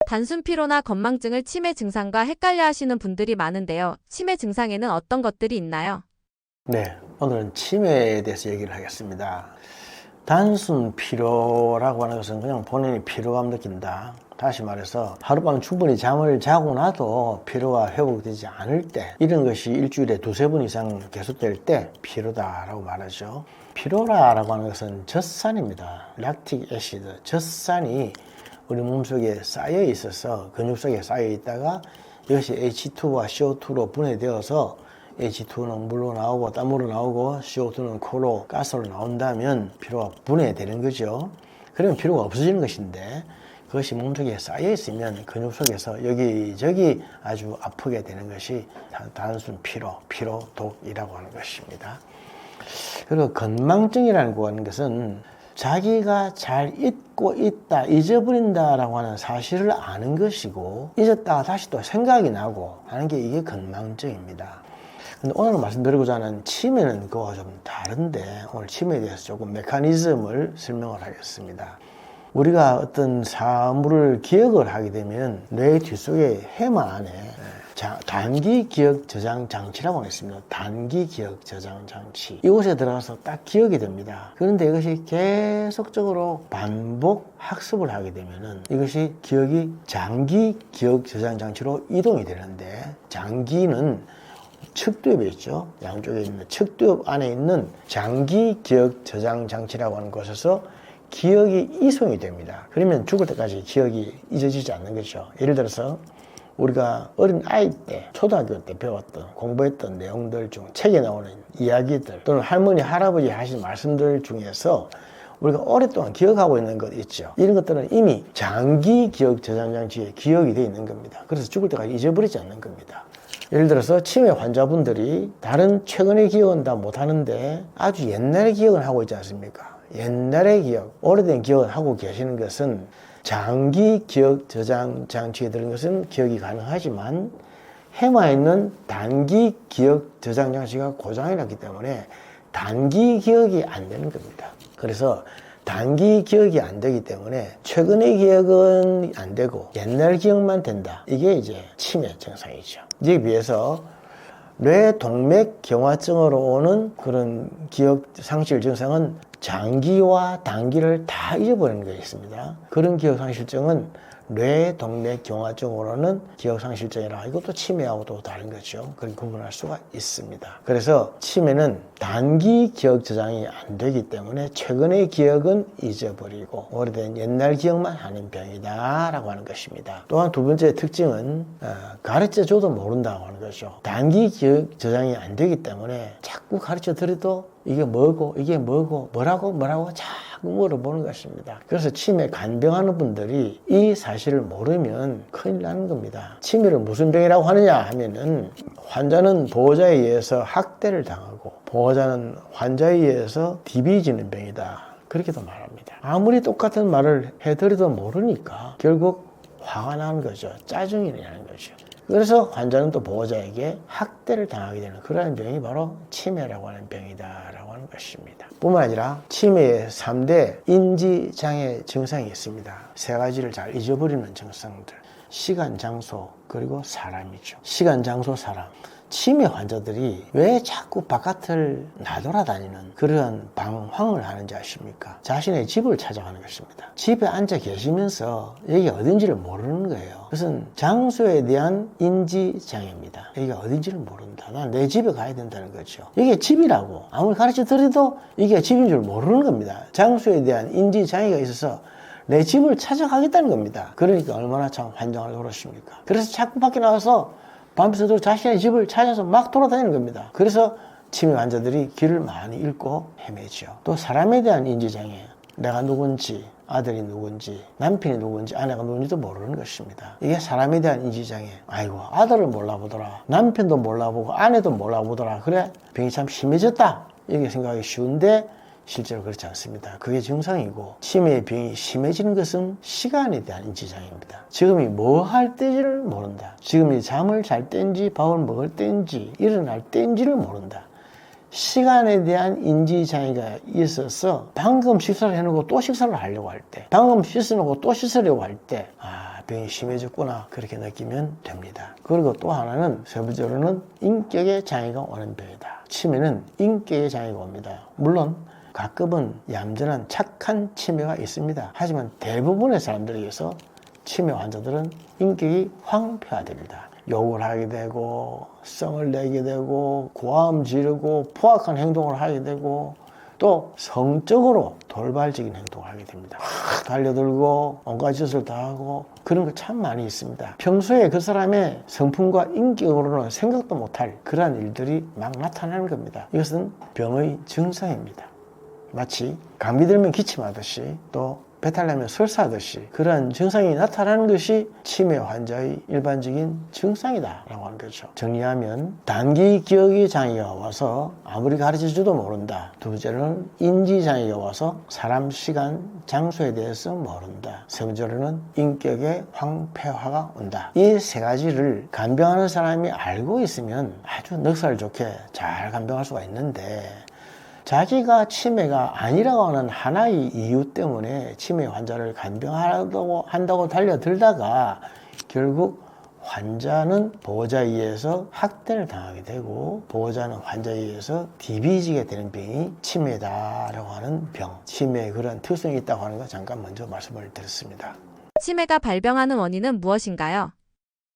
단순 피로나 건망증을 치매 증상과 헷갈려 하시는 분들이 많은데요. 치매 증상에는 어떤 것들이 있나요? 네, 오늘은 치매에 대해서 얘기를 하겠습니다. 단순 피로라고 하는 것은 그냥 본인이 피로감 느낀다. 다시 말해서 하룻밤 충분히 잠을 자고 나도 피로가 회복되지 않을 때, 이런 것이 일주일에 두세 번 이상 계속될 때 피로다라고 말하죠. 피로라고 하는 것은 젖산입니다. 락틱 애시드, 젖산이 우리 몸속에 쌓여 있어서 근육 속에 쌓여 있다가 이것이 H2와 CO2로 분해되어서 H2는 물로 나오고 땀으로 나오고 CO2는 코로 가스로 나온다면 피로가 분해되는 거죠. 그러면 피로가 없어지는 것인데, 그것이 몸속에 쌓여 있으면 근육 속에서 여기저기 아주 아프게 되는 것이 단순 피로독이라고 하는 것입니다. 그리고 건망증이라는 것은 자기가 잘 잊고 있다, 잊어버린다라고 하는 사실을 아는 것이고, 잊었다가 다시 또 생각이 나고 하는 게 이게 건망증입니다. 근데 오늘 말씀드리고자 하는 치매는 그거와 좀 다른데, 오늘 치매에 대해서 조금 메커니즘을 설명을 하겠습니다. 우리가 어떤 사물을 기억을 하게 되면 뇌 뒷속에 해마 안에 단기 기억 저장 장치라고 있습니다. 단기 기억 저장 장치. 이곳에 들어가서 딱 기억이 됩니다. 그런데 이것이 계속적으로 반복 학습을 하게 되면은 이것이 기억이 장기 기억 저장 장치로 이동이 되는데, 장기는 측두엽에 있죠. 양쪽에 있는 측두엽 안에 있는 장기 기억 저장 장치라고 하는 곳에서 기억이 이송이 됩니다. 그러면 죽을 때까지 기억이 잊어지지 않는 거죠. 예를 들어서 우리가 어린 아이 때, 초등학교 때 배웠던, 공부했던 내용들 중, 책에 나오는 이야기들 또는 할머니, 할아버지 하신 말씀들 중에서 우리가 오랫동안 기억하고 있는 것 있죠. 이런 것들은 이미 장기 기억 저장 장치에 기억이 되어 있는 겁니다. 그래서 죽을 때까지 잊어버리지 않는 겁니다. 예를 들어서 치매 환자분들이 다른 최근의 기억은 다 못하는데 아주 옛날의 기억은 하고 있지 않습니까? 옛날의 기억, 오래된 기억을 하고 계시는 것은 장기 기억 저장 장치에 들은 것은 기억이 가능하지만 해마에 있는 단기 기억 저장 장치가 고장이 났기 때문에 단기 기억이 안 되는 겁니다. 그래서 단기 기억이 안 되기 때문에 최근의 기억은 안 되고 옛날 기억만 된다. 이게 이제 치매 증상이죠. 이에 비해서 뇌동맥경화증으로 오는 그런 기억 상실 증상은 장기와 단기를 다 잊어버리는 게 있습니다. 그런 기억 상실증은 뇌동맥경화증으로는 기억상실증이라, 이것도 치매하고도 다른 거죠. 그렇게 구분할 수가 있습니다. 그래서 치매는 단기 기억 저장이 안 되기 때문에 최근의 기억은 잊어버리고 오래된 옛날 기억만 하는 병이다 라고 하는 것입니다. 또한 두 번째 특징은 가르쳐줘도 모른다고 하는 거죠. 단기 기억 저장이 안 되기 때문에 자꾸 가르쳐 드려도 이게 뭐고 이게 뭐고 뭐라고 자꾸 물어보는 것입니다. 그래서 치매 간병하는 분들이 이 사실을 모르면 큰일 나는 겁니다. 치매를 무슨 병이라고 하느냐 하면은, 환자는 보호자에 의해서 학대를 당하고 보호자는 환자에 의해서 디비지는 병이다, 그렇게도 말합니다. 아무리 똑같은 말을 해드려도 모르니까 결국 화가 나는 거죠. 짜증이 나는 거죠. 그래서 환자는 또 보호자에게 학대를 당하게 되는 그러한 병이 바로 치매라고 하는 병이다라고 하는 것입니다. 뿐만 아니라 치매의 3대 인지장애 증상이 있습니다. 세 가지를 잘 잊어버리는 증상들. 시간, 장소, 그리고 사람이죠. 시간, 장소, 사람. 치매 환자들이 왜 자꾸 바깥을 나돌아다니는 그러한 방황을 하는지 아십니까? 자신의 집을 찾아가는 것입니다. 집에 앉아 계시면서 여기가 어딘지를 모르는 거예요. 그것은 장소에 대한 인지장애입니다. 여기가 어딘지를 모른다. 난 내 집에 가야 된다는 거죠. 이게 집이라고 아무리 가르쳐 드려도 이게 집인 줄 모르는 겁니다. 장소에 대한 인지장애가 있어서 내 집을 찾아가겠다는 겁니다. 그러니까 얼마나 참 환장을 그렇습니까? 그래서 자꾸 밖에 나와서 밤새도록 자신의 집을 찾아서 막 돌아다니는 겁니다. 그래서 치매 환자들이 길을 많이 잃고 헤매죠. 또 사람에 대한 인지장애, 내가 누군지, 아들이 누군지, 남편이 누군지, 아내가 누군지도 모르는 것입니다. 이게 사람에 대한 인지장애. 아이고, 아들을 몰라보더라, 남편도 몰라보고 아내도 몰라보더라, 그래 병이 참 심해졌다, 이렇게 생각하기 쉬운데 실제로 그렇지 않습니다. 그게 정상이고, 치매의 병이 심해지는 것은 시간에 대한 인지장애입니다. 지금이 뭐 할 때인지를 모른다. 지금이 잠을 잘 때인지 밥을 먹을 때인지 일어날 때인지를 모른다. 시간에 대한 인지장애가 있어서 방금 식사를 해놓고 또 식사를 하려고 할 때, 방금 씻어놓고 또 씻으려고 할 때, 병이 심해졌구나 그렇게 느끼면 됩니다. 그리고 또 하나는 세 번째로는 인격의 장애가 오는 병이다. 치매는 인격의 장애가 옵니다. 물론 가끔은 얌전한 착한 치매가 있습니다. 하지만 대부분의 사람들에게서 치매 환자들은 인격이 황폐화됩니다. 욕을 하게 되고 성을 내게 되고 고함 지르고 포악한 행동을 하게 되고 또 성적으로 돌발적인 행동을 하게 됩니다. 확 달려들고 온갖 짓을 다 하고 그런 거 참 많이 있습니다. 평소에 그 사람의 성품과 인격으로는 생각도 못할 그러한 일들이 막 나타나는 겁니다. 이것은 병의 증상입니다. 마치 감기 들면 기침하듯이 또 배탈 나면 설사하듯이 그러한 증상이 나타나는 것이 치매 환자의 일반적인 증상이다 라고 하는 거죠. 정리하면 단기 기억의 장애가 와서 아무리 가르쳐줘도 모른다. 두 번째로는 인지 장애가 와서 사람, 시간, 장소에 대해서 모른다. 세 번째로는 인격의 황폐화가 온다. 이 세 가지를 간병하는 사람이 알고 있으면 아주 넉살 좋게 잘 간병할 수가 있는데 자기가 치매가 아니라고 하는 하나의 이유 때문에 치매 환자를 간병한다고 달려들다가 결국 환자는 보호자에 의해서 학대를 당하게 되고 보호자는 환자에 의해서 디비지게 되는 병이 치매다라고 하는 병, 치매에 그런 특성이 있다고 하는 거 잠깐 먼저 말씀을 드렸습니다. 치매가 발병하는 원인은 무엇인가요?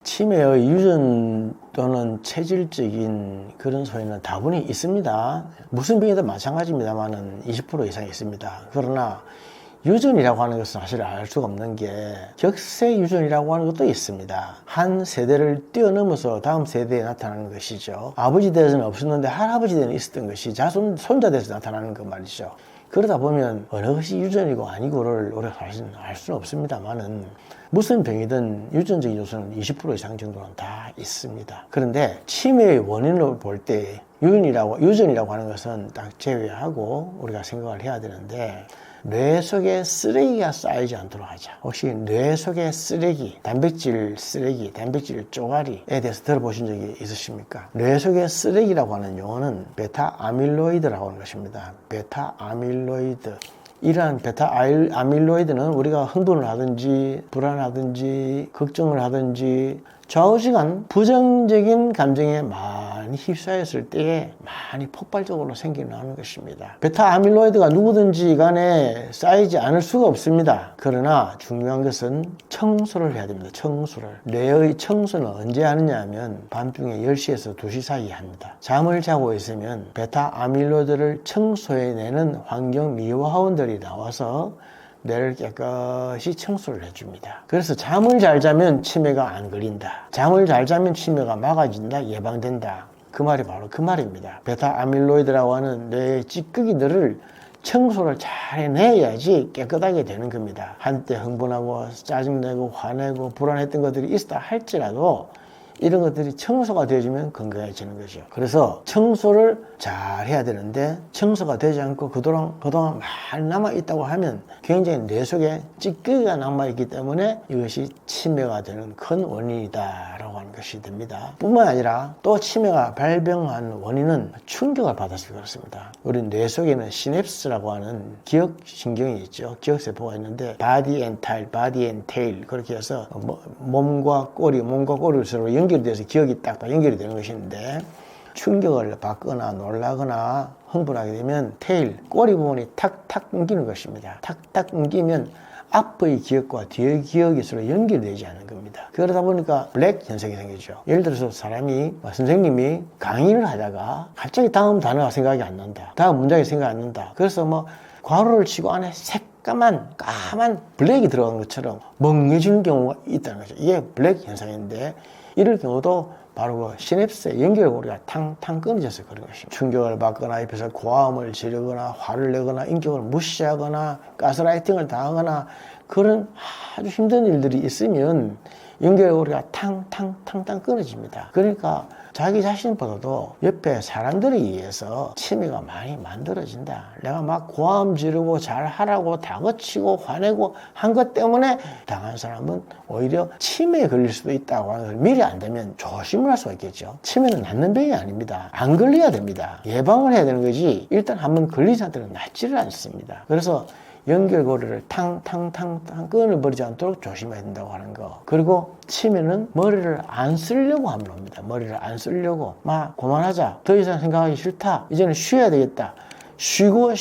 치매의 유전 또는 체질적인 그런 소리는 다분히 있습니다. 무슨 병이든 마찬가지입니다만은 20% 이상 있습니다. 그러나 유전이라고 하는 것은 사실 알 수가 없는 게 격세 유전이라고 하는 것도 있습니다. 한 세대를 뛰어넘어서 다음 세대에 나타나는 것이죠. 아버지 대에서는 없었는데 할아버지 대에는 있었던 것이 자손, 손자 대에서 나타나는 것 말이죠. 그러다 보면 어느 것이 유전이고 아니고를 우리가 사실 알 수는 없습니다만은 무슨 병이든 유전적인 요소는 20% 이상 정도는 다 있습니다. 그런데 치매의 원인을 볼 때 유전이라고 하는 것은 딱 제외하고 우리가 생각을 해야 되는데 뇌 속에 쓰레기가 쌓이지 않도록 하자. 혹시 뇌 속에 쓰레기, 단백질 쓰레기, 단백질 쪼가리에 대해서 들어보신 적이 있으십니까? 뇌 속에 쓰레기라고 하는 용어는 베타 아밀로이드라고 하는 것입니다. 베타 아밀로이드. 이러한 베타 아밀로이드는 우리가 흥분을 하든지 불안하든지 걱정을 하든지 좌우지간 부정적인 감정에 많이 휩싸였을 때에 많이 폭발적으로 생겨나는 것입니다. 베타 아밀로이드가 누구든지 간에 쌓이지 않을 수가 없습니다. 그러나 중요한 것은 청소를 해야 됩니다. 청소를. 뇌의 청소는 언제 하느냐 하면 밤중에 10시에서 2시 사이에 합니다. 잠을 자고 있으면 베타 아밀로이드를 청소해내는 환경 미화원들이 나와서 뇌를 깨끗이 청소를 해줍니다. 그래서 잠을 잘 자면 치매가 안 걸린다. 잠을 잘 자면 치매가 막아진다, 예방된다. 그 말이 바로 그 말입니다. 베타 아밀로이드라고 하는 뇌의 찌꺼기들을 청소를 잘 해내야지 깨끗하게 되는 겁니다. 한때 흥분하고 짜증내고 화내고 불안했던 것들이 있다 할지라도 이런 것들이 청소가 되어지면 건강해지는 거죠. 그래서 청소를 잘 해야 되는데 청소가 되지 않고 그동안 많이 남아있다고 하면 굉장히 뇌 속에 찌꺼기가 남아있기 때문에 이것이 치매가 되는 큰 원인이다라고 하는 것이 됩니다. 뿐만 아니라 또 치매가 발병한 원인은 충격을 받아서 그렇습니다. 우리 뇌 속에는 시냅스라고 하는 기억신경이 있죠. 기억세포가 있는데 바디 앤 타일, 바디 앤 테일 그렇게 해서 몸과 꼬리를 서로 연결이 돼서 기억이 딱딱 연결이 되는 것인데 충격을 받거나 놀라거나 흥분하게 되면 테일, 꼬리 부분이 탁탁 끊기는 것입니다. 탁탁 끊기면 앞의 기억과 뒤의 기억이 서로 연결되지 않는 겁니다. 그러다 보니까 블랙 현상이 생기죠. 예를 들어서 사람이 선생님이 강의를 하다가 갑자기 다음 단어가 생각이 안 난다. 다음 문장이 생각이 안 난다. 그래서 괄호를 치고 안에 까만 블랙이 들어간 것처럼 멍해지는 경우가 있다는 거죠. 이게 블랙 현상인데 이럴 경우도 바로 그 시냅스의 연결고리가 탕탕 끊어져서 그런 것입니다. 충격을 받거나 옆에서 고함을 지르거나 화를 내거나 인격을 무시하거나 가스라이팅을 당하거나 그런 아주 힘든 일들이 있으면 연결고리가 탕탕 끊어집니다. 그러니까 자기 자신보다도 옆에 사람들에 의해서 치매가 많이 만들어진다. 내가 막 고함 지르고 잘하라고 다그치고 화내고 한 것 때문에 당한 사람은 오히려 치매에 걸릴 수도 있다고 하는 걸 미리 안 되면 조심을 할 수가 있겠죠. 치매는 낫는 병이 아닙니다. 안 걸려야 됩니다. 예방을 해야 되는 거지 일단 한번 걸린 상태는 낫지를 않습니다. 그래서 연결고리를 탕탕탕탕 끊어버리지 않도록 조심해야 된다고 하는 거. 그리고 치매는 머리를 안 쓰려고 하면 옵니다. 머리를 안 쓰려고 막 그만하자, 더 이상 생각하기 싫다, 이제는 쉬어야 되겠다, 쉬고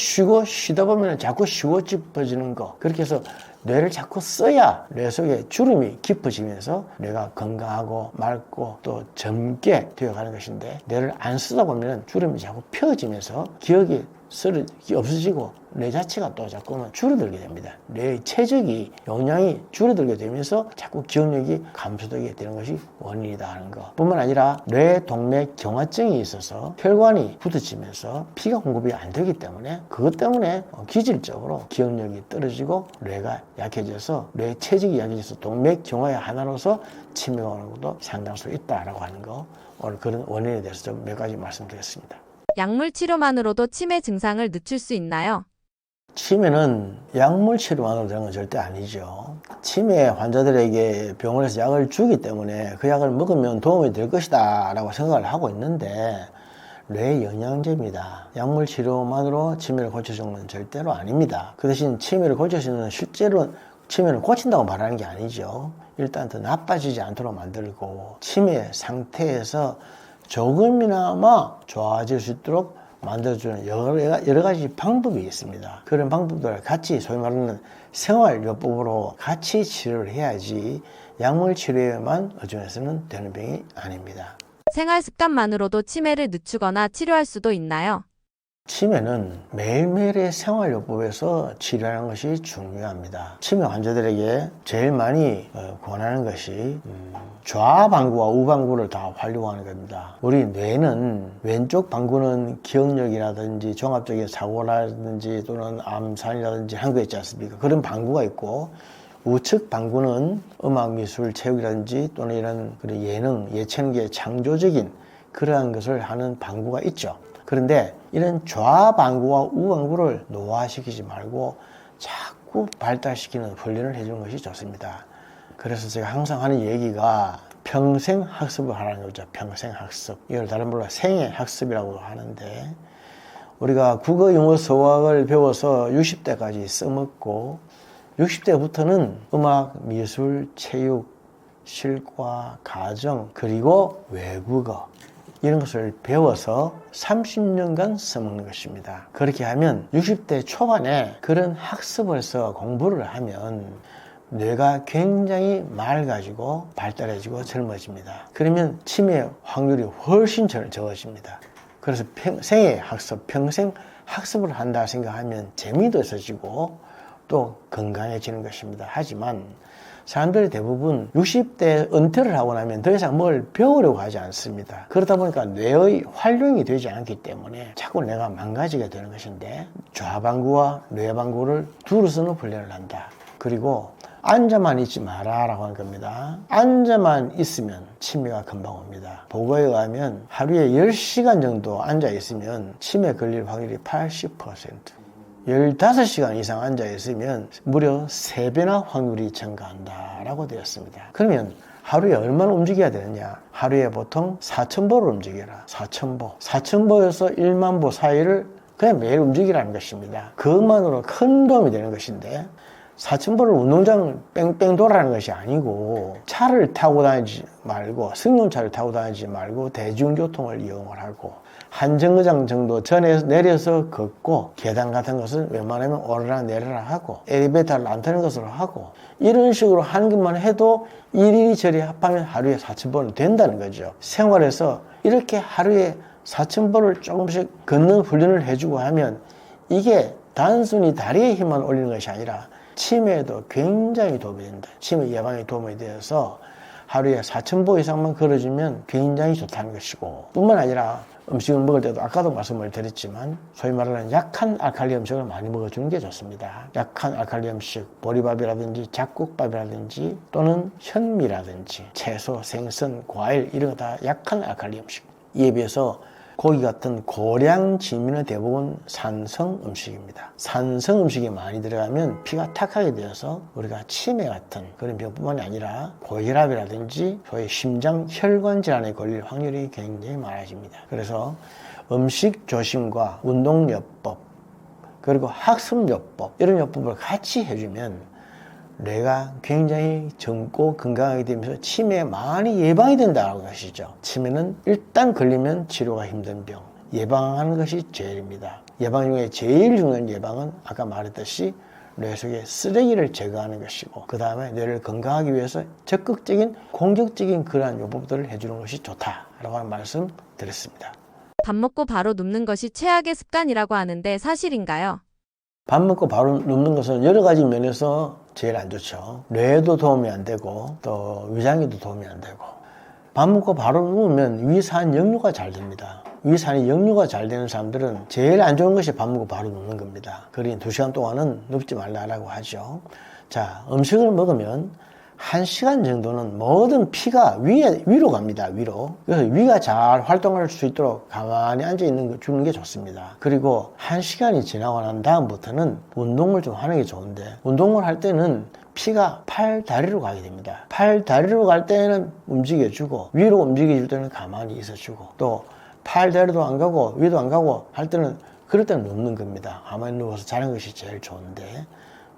쉬다 보면 자꾸 쉬워 짚어지는 거. 그렇게 해서 뇌를 자꾸 써야 뇌 속에 주름이 깊어지면서 뇌가 건강하고 맑고 또 젊게 되어가는 것인데, 뇌를 안 쓰다 보면 주름이 자꾸 펴지면서 기억이 없어지고 뇌 자체가 또 자꾸만 줄어들게 됩니다. 뇌의 체적이, 용량이 줄어들게 되면서 자꾸 기억력이 감소되게 되는 것이 원인이다 하는 것. 뿐만 아니라 뇌 동맥 경화증이 있어서 혈관이 부딪히면서 피가 공급이 안 되기 때문에, 그것 때문에 기질적으로 기억력이 떨어지고 뇌가 약해져서, 뇌 체적이 약해져서 동맥 경화의 하나로서 치매가 오는 것도 상당수 있다라고 하는 거. 오늘 그런 원인에 대해서 좀 몇 가지 말씀드렸습니다. 약물 치료만으로도 치매 증상을 늦출 수 있나요? 치매는 약물 치료만으로 되는 건 절대 아니죠. 치매 환자들에게 병원에서 약을 주기 때문에 그 약을 먹으면 도움이 될 것이다 라고 생각을 하고 있는데, 뇌 영양제입니다. 약물 치료만으로 치매를 고쳐주는 건 절대로 아닙니다. 그 대신 치매를 고쳐주는, 실제로 치매를 고친다고 말하는 게 아니죠. 일단 더 나빠지지 않도록 만들고, 치매 상태에서 조금이나마 좋아질 수 있도록 만들어주는 여러 가지 방법이 있습니다. 그런 방법들을 같이, 소위 말하는 생활요법으로 같이 치료를 해야지 약물 치료에만 의존해서는 되는 병이 아닙니다. 생활 습관만으로도 치매를 늦추거나 치료할 수도 있나요? 치매는 매일매일의 생활요법에서 치료하는 것이 중요합니다. 치매 환자들에게 제일 많이 권하는 것이 좌방구와 우방구를 다 활용하는 겁니다. 우리 뇌는 왼쪽 방구는 기억력이라든지 종합적인 사고라든지 또는 암산이라든지 하는 거 있지 않습니까? 그런 방구가 있고, 우측 방구는 음악, 미술, 체육이라든지 또는 이런 그런 예능, 예체능의 창조적인 그러한 것을 하는 방구가 있죠. 그런데 이런 좌방구와 우방구를 노화시키지 말고 자꾸 발달시키는 훈련을 해주는 것이 좋습니다. 그래서 제가 항상 하는 얘기가 평생 학습을 하라는 거죠. 평생 학습. 이걸 다른 말로 생애 학습이라고 하는데, 우리가 국어, 영어, 수학을 배워서 60대까지 써먹고 60대부터는 음악, 미술, 체육, 실과, 가정, 그리고 외국어, 이런 것을 배워서 30년간 써먹는 것입니다. 그렇게 하면 60대 초반에 그런 학습을 해서 공부를 하면 뇌가 굉장히 맑아지고 발달해지고 젊어집니다. 그러면 치매 확률이 훨씬 적어집니다. 그래서 생애 학습, 평생 학습을 한다 생각하면 재미도 있어지고 또 건강해지는 것입니다. 하지만 사람들이 대부분 60대 은퇴를 하고 나면 더 이상 뭘 배우려고 하지 않습니다. 그러다 보니까 뇌의 활용이 되지 않기 때문에 자꾸 뇌가 망가지게 되는 것인데, 좌방구와 뇌방구를 두루 쓰는 훈련을 한다. 그리고 앉아만 있지 마라 라고 하는 겁니다. 앉아만 있으면 치매가 금방 옵니다. 보고에 의하면 하루에 10시간 정도 앉아 있으면 치매 걸릴 확률이 80%, 15시간 이상 앉아 있으면 무려 3배나 확률이 증가한다 라고 되었습니다. 그러면 하루에 얼마나 움직여야 되느냐? 하루에 보통 4,000보를 움직여라. 4,000보. 4,000보에서 1만 보 사이를 그냥 매일 움직이라는 것입니다. 그것만으로 큰 도움이 되는 것인데, 4,000보를 운동장을 뺑뺑 돌아가는 것이 아니고, 차를 타고 다니지 말고, 승용차를 타고 다니지 말고 대중교통을 이용을 하고, 한 정거장 정도 전에 내려서 걷고, 계단 같은 것은 웬만하면 오르락 내리락 하고, 엘리베이터를 안 타는 것으로 하고, 이런 식으로 하는 것만 해도 이리저리 합하면 하루에 4,000보는 된다는 거죠. 생활에서 이렇게 하루에 4,000보를 조금씩 걷는 훈련을 해주고 하면, 이게 단순히 다리의 힘만 올리는 것이 아니라 치매에도 굉장히 도움이 된다. 치매 예방에 도움이 되어서 하루에 4,000보 이상만 걸어주면 굉장히 좋다는 것이고, 뿐만 아니라 음식을 먹을 때도 아까도 말씀을 드렸지만, 소위 말하는 약한 알칼리 음식을 많이 먹어주는 게 좋습니다. 약한 알칼리 음식, 보리밥이라든지 잡곡밥이라든지 또는 현미라든지 채소, 생선, 과일, 이런 거 다 약한 알칼리 음식. 이에 비해서 고기 같은 고량 진미는 대부분 산성 음식입니다. 산성 음식이 많이 들어가면 피가 탁하게 되어서 우리가 치매 같은 그런 병뿐만이 아니라 고혈압이라든지 소위 심장 혈관 질환에 걸릴 확률이 굉장히 많아집니다. 그래서 음식 조심과 운동요법, 그리고 학습요법, 이런 요법을 같이 해주면 뇌가 굉장히 젊고 건강하게 되면서 치매에 많이 예방이 된다는 것이죠. 치매는 일단 걸리면 치료가 힘든 병, 예방하는 것이 제일입니다. 예방 중에 제일 중요한 예방은 아까 말했듯이 뇌 속의 쓰레기를 제거하는 것이고, 그 다음에 뇌를 건강하기 위해서 적극적인 공격적인 그러한 요법들을 해주는 것이 좋다라고 하는 말씀 드렸습니다. 밥 먹고 바로 눕는 것이 최악의 습관이라고 하는데 사실인가요? 밥 먹고 바로 눕는 것은 여러 가지 면에서 제일 안 좋죠. 뇌에도 도움이 안 되고 또 위장에도 도움이 안 되고, 밥 먹고 바로 누우면 위산 역류가 잘 됩니다. 위산이 역류가 잘 되는 사람들은 제일 안 좋은 것이 밥 먹고 바로 눕는 겁니다. 그러니 2시간 동안은 눕지 말라고 하죠. 자, 음식을 먹으면 1시간 정도는 모든 피가 위로 갑니다. 위로. 그래서 위가 잘 활동할 수 있도록 가만히 앉아 주는 게 좋습니다. 그리고 1시간이 지나고 난 다음부터는 운동을 좀 하는 게 좋은데, 운동을 할 때는 피가 팔, 다리로 가게 됩니다. 팔, 다리로 갈 때는 움직여주고, 위로 움직여줄 때는 가만히 있어주고, 또 팔, 다리도 안 가고 위도 안 가고 할 때는, 그럴 때는 눕는 겁니다. 가만히 누워서 자는 것이 제일 좋은데,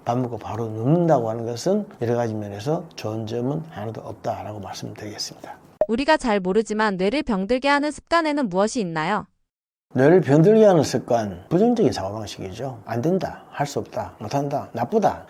밥 먹고 바로 눕는다고 하는 것은 여러 가지 면에서 좋은 점은 하나도 없다라고 말씀드리겠습니다. 우리가 잘 모르지만 뇌를 병들게 하는 습관에는 무엇이 있나요? 뇌를 병들게 하는 습관, 부정적인 사고방식이죠. 안 된다, 할 수 없다, 못한다, 나쁘다.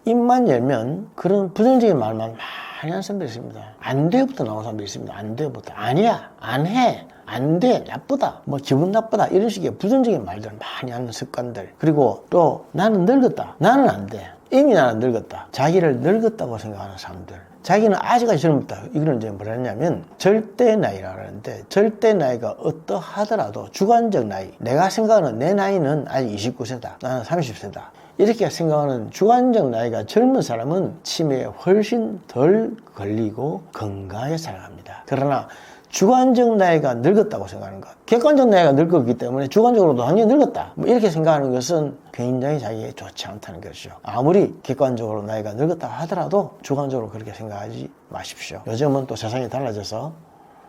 입만 열면 그런 부정적인 말만 많이 하는 사람들이 있습니다. 안 돼부터 나오는 사람들이 있습니다. 안 돼부터. 아니야, 안 해, 안 돼, 나쁘다, 뭐 기분 나쁘다, 이런 식의 부정적인 말들을 많이 하는 습관들. 그리고 또 나는 늙었다, 나는 안 돼, 이미 나는 늙었다, 자기를 늙었다고 생각하는 사람들. 자기는 아직까지 젊었다. 이거는 이제 뭐라 했냐면 절대 나이라고 하는데, 절대 나이가 어떠하더라도 주관적 나이, 내가 생각하는 내 나이는 아직 29세다, 나는 30세다, 이렇게 생각하는 주관적 나이가 젊은 사람은 치매에 훨씬 덜 걸리고 건강하게 살아갑니다. 그러나 주관적 나이가 늙었다고 생각하는 것, 객관적 나이가 늙었기 때문에 주관적으로도 당연히 늙었다, 뭐 이렇게 생각하는 것은 굉장히 자기에 좋지 않다는 것이죠. 아무리 객관적으로 나이가 늙었다 하더라도 주관적으로 그렇게 생각하지 마십시오. 요즘은 또 세상이 달라져서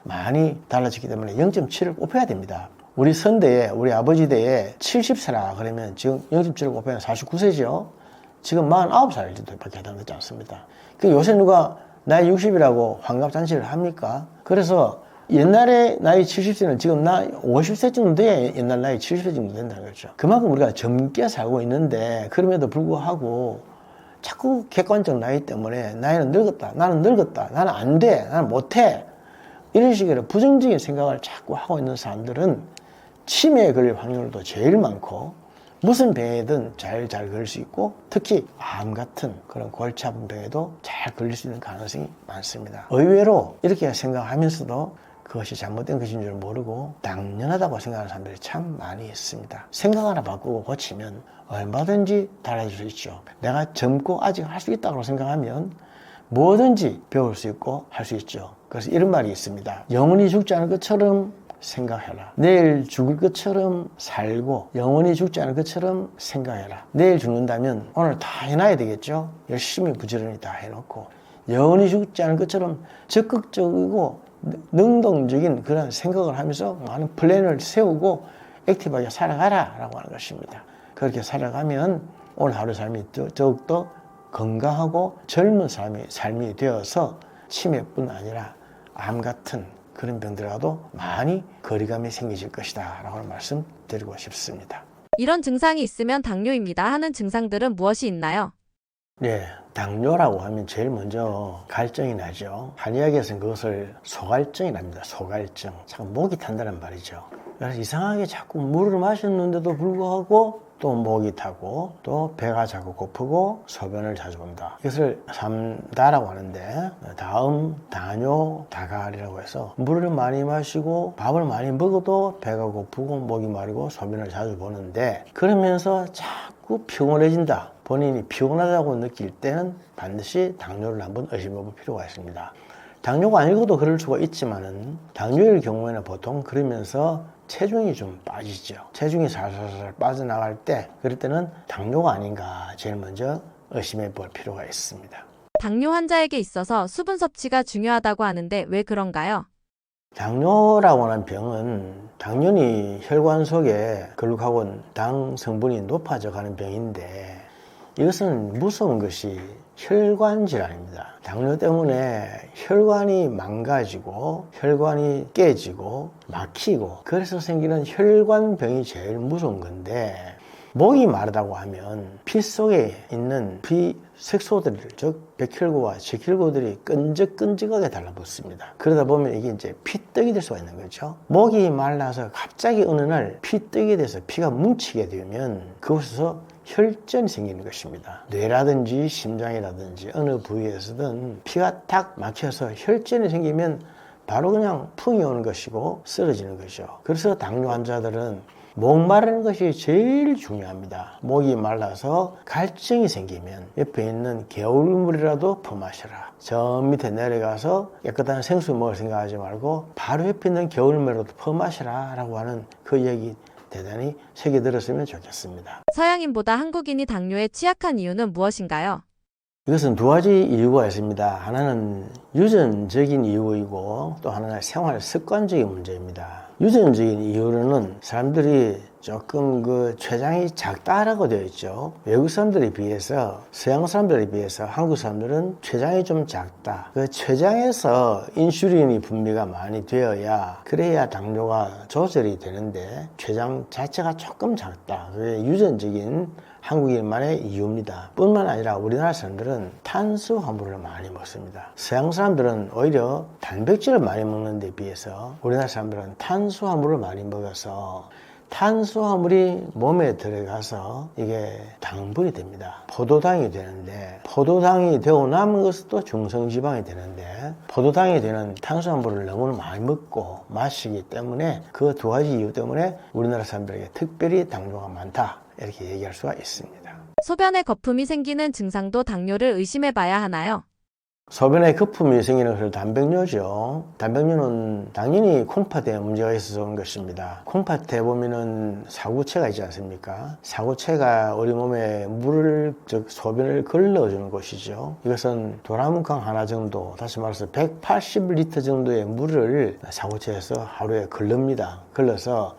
많이 달라졌기 때문에 0.7을 곱해야 됩니다. 우리 선대에, 우리 아버지 대에 70세라 그러면 지금 0.7을 곱하면 49세죠. 지금 49살 정도밖에 해당되지 않습니다. 그 요새 누가 나이 60이라고 환갑잔치를 합니까? 그래서 옛날에 나이 70세는 지금 나 50세 정도 돼야 옛날 나이 70세 정도 된다는 거죠. 그만큼 우리가 젊게 살고 있는데, 그럼에도 불구하고 자꾸 객관적 나이 때문에 나이는 늙었다, 나는 늙었다, 나는 안 돼, 나는 못해, 이런 식으로 부정적인 생각을 자꾸 하고 있는 사람들은 치매에 걸릴 확률도 제일 많고, 무슨 병에든 잘 걸릴 수 있고, 특히 암 같은 그런 골치 아픈 병에도 잘 걸릴 수 있는 가능성이 많습니다. 의외로 이렇게 생각하면서도 그것이 잘못된 것인 줄 모르고 당연하다고 생각하는 사람들이 참 많이 있습니다. 생각 하나 바꾸고 고치면 얼마든지 달라질 수 있죠. 내가 젊고 아직 할 수 있다고 생각하면 뭐든지 배울 수 있고 할 수 있죠. 그래서 이런 말이 있습니다. 영원히 죽지 않을 것처럼 생각해라. 내일 죽을 것처럼 살고 영원히 죽지 않을 것처럼 생각해라. 내일 죽는다면 오늘 다 해놔야 되겠죠. 열심히 부지런히 다 해놓고 영원히 죽지 않을 것처럼 적극적이고 능동적인 그런 생각을 하면서 많은 플랜을 세우고 액티브하게 살아가라 라고 하는 것입니다. 그렇게 살아가면 오늘 하루 삶이 더욱더 건강하고 젊은 삶이 되어서 치매뿐 아니라 암 같은 그런 병들과도 많이 거리감이 생기실 것이다 라고 하는 말씀 드리고 싶습니다. 이런 증상이 있으면 당뇨입니다 하는 증상들은 무엇이 있나요? 네, 당뇨라고 하면 제일 먼저 갈증이 나죠. 한의학에서는 그것을 소갈증이랍니다. 소갈증. 참 목이 탄다는 말이죠. 그래서 이상하게 자꾸 물을 마셨는데도 불구하고 또 목이 타고 또 배가 자꾸 고프고 소변을 자주 본다. 이것을 삼다라고 하는데, 다음 당뇨 다갈이라고 해서 물을 많이 마시고 밥을 많이 먹어도 배가 고프고 목이 마르고 소변을 자주 보는데, 그러면서 자꾸 피곤해진다, 본인이 피곤하다고 느낄 때는 반드시 당뇨를 한번 의심해 볼 필요가 있습니다. 당뇨가 아니고도 그럴 수가 있지만은, 당뇨일 경우에는 보통 그러면서 체중이 좀 빠지죠. 체중이 살살살 빠져나갈 때, 그럴 때는 당뇨가 아닌가 제일 먼저 의심해 볼 필요가 있습니다. 당뇨 환자에게 있어서 수분 섭취가 중요하다고 하는데 왜 그런가요? 당뇨라고 하는 병은 당연히 혈관 속에 글루카곤 당 성분이 높아져 가는 병인데 이것은 무서운 것이 혈관 질환입니다. 당뇨 때문에 혈관이 망가지고 혈관이 깨지고 막히고 그래서 생기는 혈관병이 제일 무서운 건데 목이 마르다고 하면 피 속에 있는 비색소들, 즉 백혈구와 적혈구들이 끈적끈적하게 달라붙습니다. 그러다 보면 이게 이제 피떡이 될 수가 있는 거죠. 목이 말라서 갑자기 어느 날 피떡이 돼서 피가 뭉치게 되면 그곳에서 혈전이 생기는 것입니다. 뇌라든지 심장이라든지 어느 부위에서든 피가 딱 막혀서 혈전이 생기면 바로 그냥 풍이 오는 것이고 쓰러지는 것이죠. 그래서 당뇨 환자들은 목 마르는 것이 제일 중요합니다. 목이 말라서 갈증이 생기면 옆에 있는 개울물이라도 퍼마셔라. 저 밑에 내려가서 깨끗한 생수 먹을 생각하지 말고 바로 옆에 있는 개울물이라도 퍼마셔라 라고 하는 그 얘기 대단히 새겨 들었으면 좋겠습니다. 서양인보다 한국인이 당뇨에 취약한 이유는 무엇인가요? 이것은 두 가지 이유가 있습니다. 하나는 유전적인 이유이고 또 하나는 생활 습관적인 문제입니다. 유전적인 이유로는 사람들이 조금 그 췌장이 작다라고 되어 있죠. 외국 사람들에 비해서 서양 사람들에 비해서 한국 사람들은 췌장이 좀 작다. 그 췌장에서 인슐린이 분비가 많이 되어야 그래야 당뇨가 조절이 되는데 췌장 자체가 조금 작다. 그게 유전적인 한국인만의 이유입니다. 뿐만 아니라 우리나라 사람들은 탄수화물을 많이 먹습니다. 서양 사람들은 오히려 단백질을 많이 먹는 데 비해서 우리나라 사람들은 탄수화물을 많이 먹어서 탄수화물이 몸에 들어가서 이게 당분이 됩니다. 포도당이 되는데 포도당이 되고 남은 것은 또 중성지방이 되는데 포도당이 되는 탄수화물을 너무 많이 먹고 마시기 때문에 그 두 가지 이유 때문에 우리나라 사람들에게 특별히 당뇨가 많다 이렇게 얘기할 수가 있습니다. 소변에 거품이 생기는 증상도 당뇨를 의심해 봐야 하나요? 소변에 거품이 생기는 것은 단백뇨죠. 단백뇨는 당연히 콩팥에 문제가 있어서 온 것입니다. 콩팥에 보면은 사구체가 있지 않습니까? 사구체가 우리 몸에 물을, 즉 소변을 걸러주는 곳이죠. 이것은 도라문강 하나 정도, 다시 말해서 180리터 정도의 물을 사구체에서 하루에 걸릅니다. 걸러서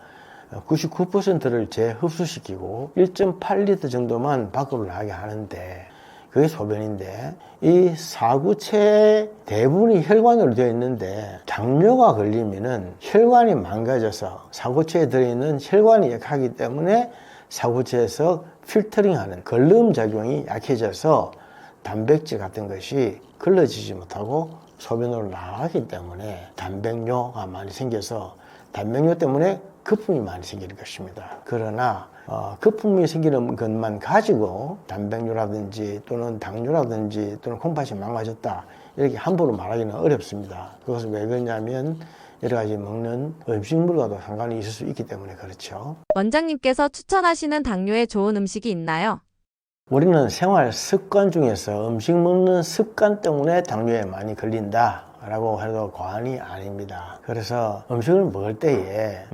99%를 재흡수시키고 1.8리터 정도만 밖으로 나가게 하는데 그게 소변인데 이 사구체의 대부분이 혈관으로 되어 있는데 당뇨가 걸리면은 혈관이 망가져서 사구체에 들어있는 혈관이 약하기 때문에 사구체에서 필터링하는 걸름 작용이 약해져서 단백질 같은 것이 걸러지지 못하고 소변으로 나가기 때문에 단백뇨가 많이 생겨서 단백뇨 때문에 거품이 많이 생기는 것입니다. 그러나 거품이 생기는 것만 가지고 단백뇨라든지 또는 당뇨라든지 또는 콩팥이 망가졌다 이렇게 함부로 말하기는 어렵습니다. 그것은 왜 그러냐면 여러 가지 먹는 음식물과도 상관이 있을 수 있기 때문에 그렇죠. 원장님께서 추천하시는 당뇨에 좋은 음식이 있나요? 우리는 생활 습관 중에서 음식 먹는 습관 때문에 당뇨에 많이 걸린다 라고 해도 과언이 아닙니다. 그래서 음식을 먹을 때에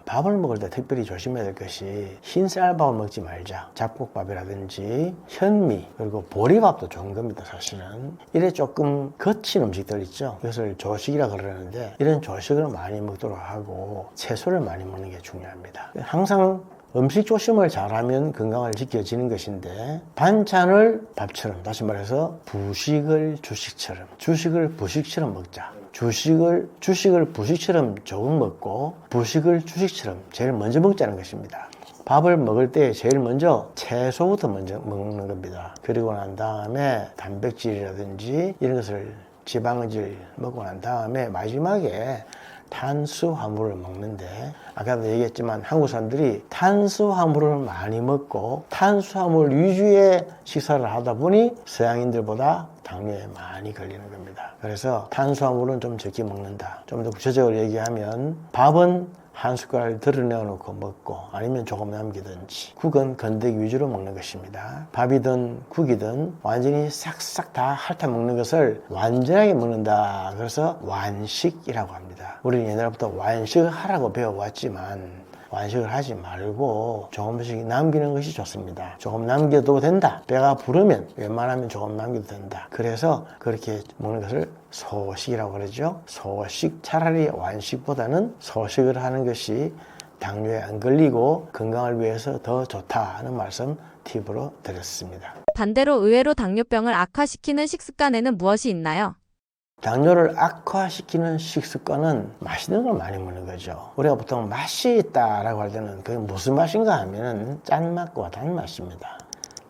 밥을 먹을 때 특별히 조심해야 될 것이 흰쌀밥을 먹지 말자. 잡곡밥이라든지 현미 그리고 보리밥도 좋은 겁니다. 사실은 이래 조금 거친 음식들 있죠. 이것을 조식이라 그러는데 이런 조식을 많이 먹도록 하고 채소를 많이 먹는 게 중요합니다. 항상 음식 조심을 잘하면 건강을 지켜지는 것인데 반찬을 밥처럼, 다시 말해서 부식을 주식처럼, 주식을 부식처럼 먹자. 주식을 부식처럼 조금 먹고 부식을 주식처럼 제일 먼저 먹자는 것입니다. 밥을 먹을 때 제일 먼저 채소부터 먼저 먹는 겁니다. 그리고 난 다음에 단백질이라든지 이런 것을 지방질 먹고 난 다음에 마지막에 탄수화물을 먹는데 아까도 얘기했지만 한국 사람들이 탄수화물을 많이 먹고 탄수화물 위주의 식사를 하다 보니 서양인들보다 당뇨에 많이 걸리는 겁니다. 그래서 탄수화물은 좀 적게 먹는다. 좀 더 구체적으로 얘기하면 밥은 한 숟갈 드러내놓고 먹고 아니면 조금 남기든지 국은 건더기 위주로 먹는 것입니다. 밥이든 국이든 완전히 싹싹 다 핥아 먹는 것을 완전하게 먹는다. 그래서 완식이라고 합니다. 우리는 옛날부터 완식을 하라고 배워왔지만 완식을 하지 말고 조금씩 남기는 것이 좋습니다. 조금 남겨도 된다. 배가 부르면 웬만하면 조금 남겨도 된다. 그래서 그렇게 먹는 것을 소식이라고 그러죠. 소식, 차라리 완식보다는 소식을 하는 것이 당뇨에 안 걸리고 건강을 위해서 더 좋다 하는 말씀 팁으로 드렸습니다. 반대로 의외로 당뇨병을 악화시키는 식습관에는 무엇이 있나요? 당뇨를 악화시키는 식습관은 맛있는 걸 많이 먹는 거죠. 우리가 보통 맛이 있다라고 할 때는 그게 무슨 맛인가 하면은 짠맛과 단맛입니다.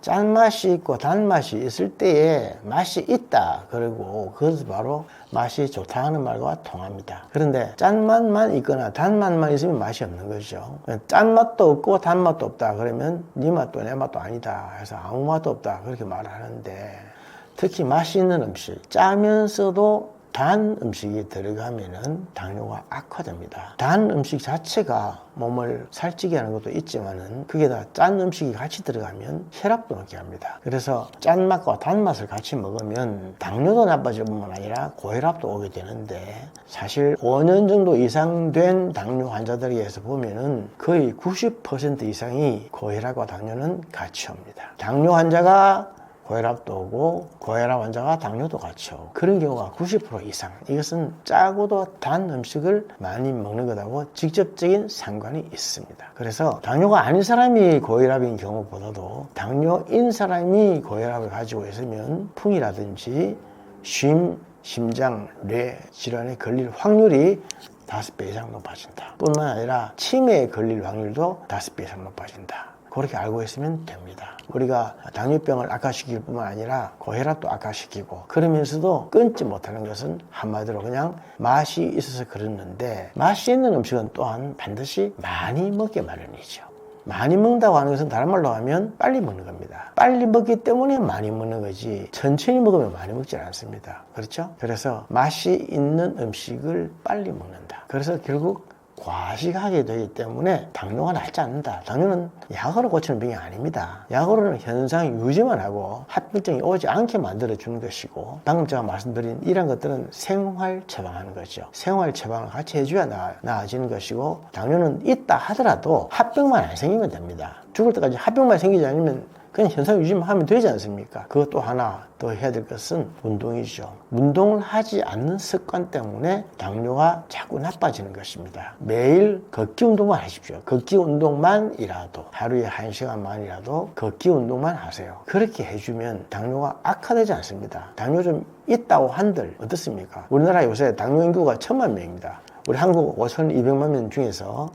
짠맛이 있고 단맛이 있을 때에 맛이 있다. 그리고 그것이 바로 맛이 좋다 하는 말과 통합니다. 그런데 짠맛만 있거나 단맛만 있으면 맛이 없는 거죠. 짠맛도 없고 단맛도 없다. 그러면 네 맛도 내 맛도 아니다. 해서 아무 맛도 없다. 그렇게 말하는데 특히 맛이 있는 음식, 짜면서도 단 음식이 들어가면은 당뇨가 악화됩니다. 단 음식 자체가 몸을 살찌게 하는 것도 있지만은 그게 다 짠 음식이 같이 들어가면 혈압도 높게 합니다. 그래서 짠맛과 단맛을 같이 먹으면 당뇨도 나빠질 뿐만 아니라 고혈압도 오게 되는데 사실 5년 정도 이상 된 당뇨 환자들에게서 보면은 거의 90% 이상이 고혈압과 당뇨는 같이 옵니다. 당뇨 환자가 고혈압도 오고 고혈압 환자가 당뇨도 같이 오고 그런 경우가 90% 이상. 이것은 짜고도 단 음식을 많이 먹는 것하고 직접적인 상관이 있습니다. 그래서 당뇨가 아닌 사람이 고혈압인 경우보다도 당뇨인 사람이 고혈압을 가지고 있으면 풍이라든지 쉼, 심장, 뇌 질환에 걸릴 확률이 5배 이상 높아진다. 뿐만 아니라 치매에 걸릴 확률도 5배 이상 높아진다. 그렇게 알고 있으면 됩니다. 우리가 당뇨병을 악화시킬 뿐만 아니라 고혈압도 악화시키고 그러면서도 끊지 못하는 것은 한마디로 그냥 맛이 있어서 그랬는데 맛이 있는 음식은 또한 반드시 많이 먹게 마련이죠. 많이 먹는다고 하는 것은 다른 말로 하면 빨리 먹는 겁니다. 빨리 먹기 때문에 많이 먹는 거지 천천히 먹으면 많이 먹지 않습니다. 그렇죠? 그래서 맛이 있는 음식을 빨리 먹는다. 그래서 결국 과식하게 되기 때문에 당뇨가 낫지 않는다. 당뇨는 약으로 고치는 병이 아닙니다. 약으로는 현상 유지만 하고 합병증이 오지 않게 만들어주는 것이고 방금 제가 말씀드린 이런 것들은 생활 처방하는 거죠. 생활 처방을 같이 해줘야 나아지는 것이고 당뇨는 있다 하더라도 합병만 안 생기면 됩니다. 죽을 때까지 합병만 생기지 않으면 그냥 현상 유지만 하면 되지 않습니까? 그것도 하나 더 해야 될 것은 운동이죠. 운동을 하지 않는 습관 때문에 당뇨가 자꾸 나빠지는 것입니다. 매일 걷기 운동만 하십시오. 걷기 운동만이라도 하루에 1시간만이라도 걷기 운동만 하세요. 그렇게 해주면 당뇨가 악화되지 않습니다. 당뇨 좀 있다고 한들 어떻습니까? 우리나라 요새 당뇨 인구가 1000만 명입니다. 우리 한국 5200만 명 중에서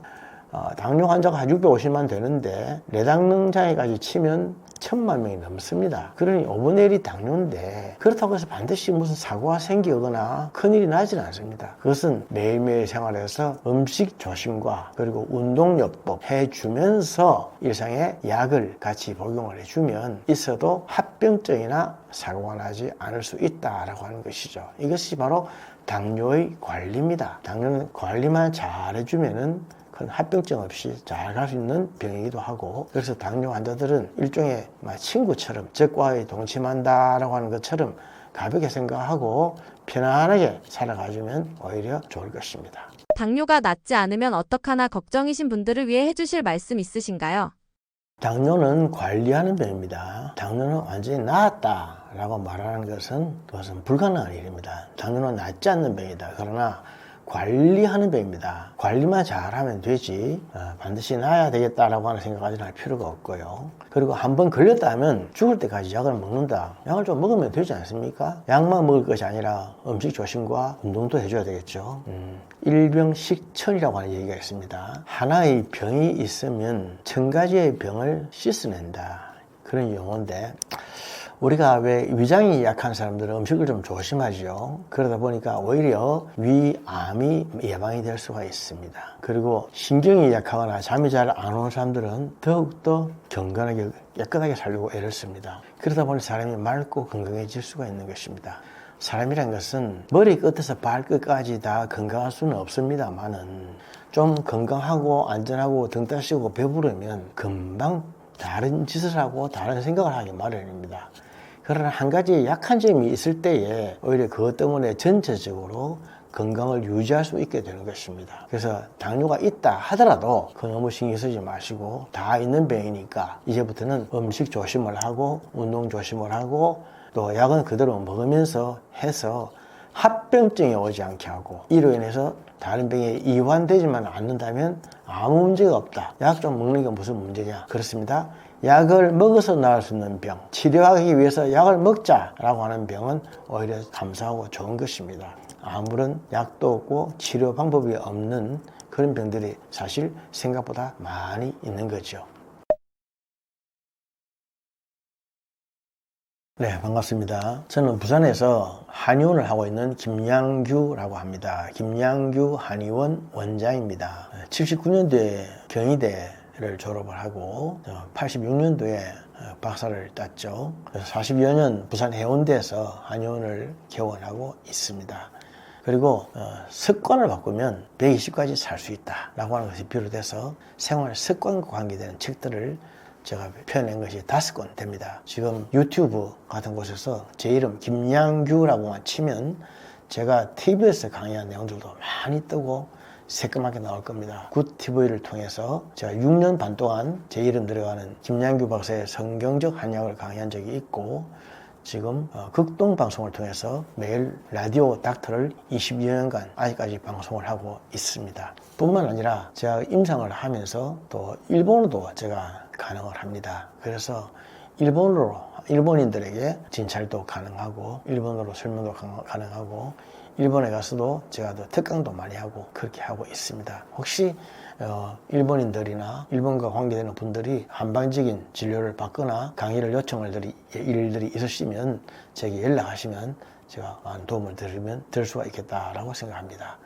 당뇨 환자가 한 650만 되는데 내당능장애까지 치면 1000만 명이 넘습니다. 그러니 5분의 1이 당뇨인데 그렇다고 해서 반드시 무슨 사고가 생기거나 큰일이 나지는 않습니다. 그것은 매일매일 생활에서 음식 조심과 그리고 운동요법 해주면서 일상에 약을 같이 복용을 해주면 있어도 합병증이나 사고가 나지 않을 수 있다라고 하는 것이죠. 이것이 바로 당뇨의 관리입니다. 당뇨는 관리만 잘 해주면은 큰 합병증 없이 잘 갈 수 있는 병이기도 하고 그래서 당뇨 환자들은 일종의 친구처럼 적과의 동침한다라고 하는 것처럼 가볍게 생각하고 편안하게 살아가주면 오히려 좋을 것입니다. 당뇨가 낫지 않으면 어떡하나 걱정이신 분들을 위해 해주실 말씀 있으신가요? 당뇨는 관리하는 병입니다. 당뇨는 완전히 나았다라고 말하는 것은 그것은 불가능한 일입니다. 당뇨는 낫지 않는 병이다. 그러나 관리하는 병입니다. 관리만 잘하면 되지 반드시 나아야 되겠다라고 하는 생각까지는 할 필요가 없고요. 그리고 한번 걸렸다 하면 죽을 때까지 약을 먹는다. 약을 좀 먹으면 되지 않습니까? 약만 먹을 것이 아니라 음식 조심과 운동도 해줘야 되겠죠. 일병식천이라고 하는 얘기가 있습니다. 하나의 병이 있으면 1000가지의 병을 씻어낸다. 그런 용어인데 우리가 왜 위장이 약한 사람들은 음식을 좀 조심하죠. 그러다 보니까 오히려 위암이 예방이 될 수가 있습니다. 그리고 신경이 약하거나 잠이 잘 안 오는 사람들은 더욱더 경건하게 깨끗하게 살려고 애를 씁니다. 그러다 보니 사람이 맑고 건강해질 수가 있는 것입니다. 사람이란 것은 머리 끝에서 발끝까지 다 건강할 수는 없습니다만은 좀 건강하고 안전하고 등 따시고 배부르면 금방 다른 짓을 하고 다른 생각을 하기 마련입니다. 그러나 한 가지 약한 점이 있을 때에 오히려 그것 때문에 전체적으로 건강을 유지할 수 있게 되는 것입니다. 그래서 당뇨가 있다 하더라도 그 너무 신경 쓰지 마시고 다 있는 병이니까 이제부터는 음식 조심을 하고 운동 조심을 하고 또 약은 그대로 먹으면서 해서 합병증이 오지 않게 하고 이로 인해서 다른 병에 이완되지만 않는다면 아무 문제가 없다. 약 좀 먹는 게 무슨 문제냐? 그렇습니다. 약을 먹어서 나을 수 있는 병, 치료하기 위해서 약을 먹자라고 하는 병은 오히려 감사하고 좋은 것입니다. 아무런 약도 없고 치료 방법이 없는 그런 병들이 사실 생각보다 많이 있는 거죠. 네, 반갑습니다. 저는 부산에서 한의원을 하고 있는 김양규라고 합니다. 김양규 한의원 원장입니다. 79년도에 경희대를 졸업을 하고 86년도에 박사를 땄죠. 그래서 40여 년 부산 해운대에서 한의원을 개원하고 있습니다. 그리고 습관을 바꾸면 120까지 살 수 있다라고 하는 것이 비롯해서 생활 습관과 관계되는 책들을 제가 펴낸 것이 5권 됩니다. 지금 유튜브 같은 곳에서 제 이름 김양규라고만 치면 제가 TV에서 강의한 내용들도 많이 뜨고 새까맣게 나올 겁니다. 굿TV를 통해서 제가 6년 반 동안 제 이름 들어가는 김양규 박사의 성경적 한약을 강의한 적이 있고 지금 극동 방송을 통해서 매일 라디오 닥터를 22년간 아직까지 방송을 하고 있습니다. 뿐만 아니라 제가 임상을 하면서 또 일본어도 제가 가능을 합니다. 그래서 일본인들에게 진찰도 가능하고 일본어로 설명도 가능하고 일본에 가서도 제가 또 특강도 많이 하고 그렇게 하고 있습니다. 혹시 일본인들이나 일본과 관계되는 분들이 한방적인 진료를 받거나 강의를 요청을 일들이 있으시면 제게 연락하시면 제가 도움을 드릴 수가 있겠다라고 생각합니다.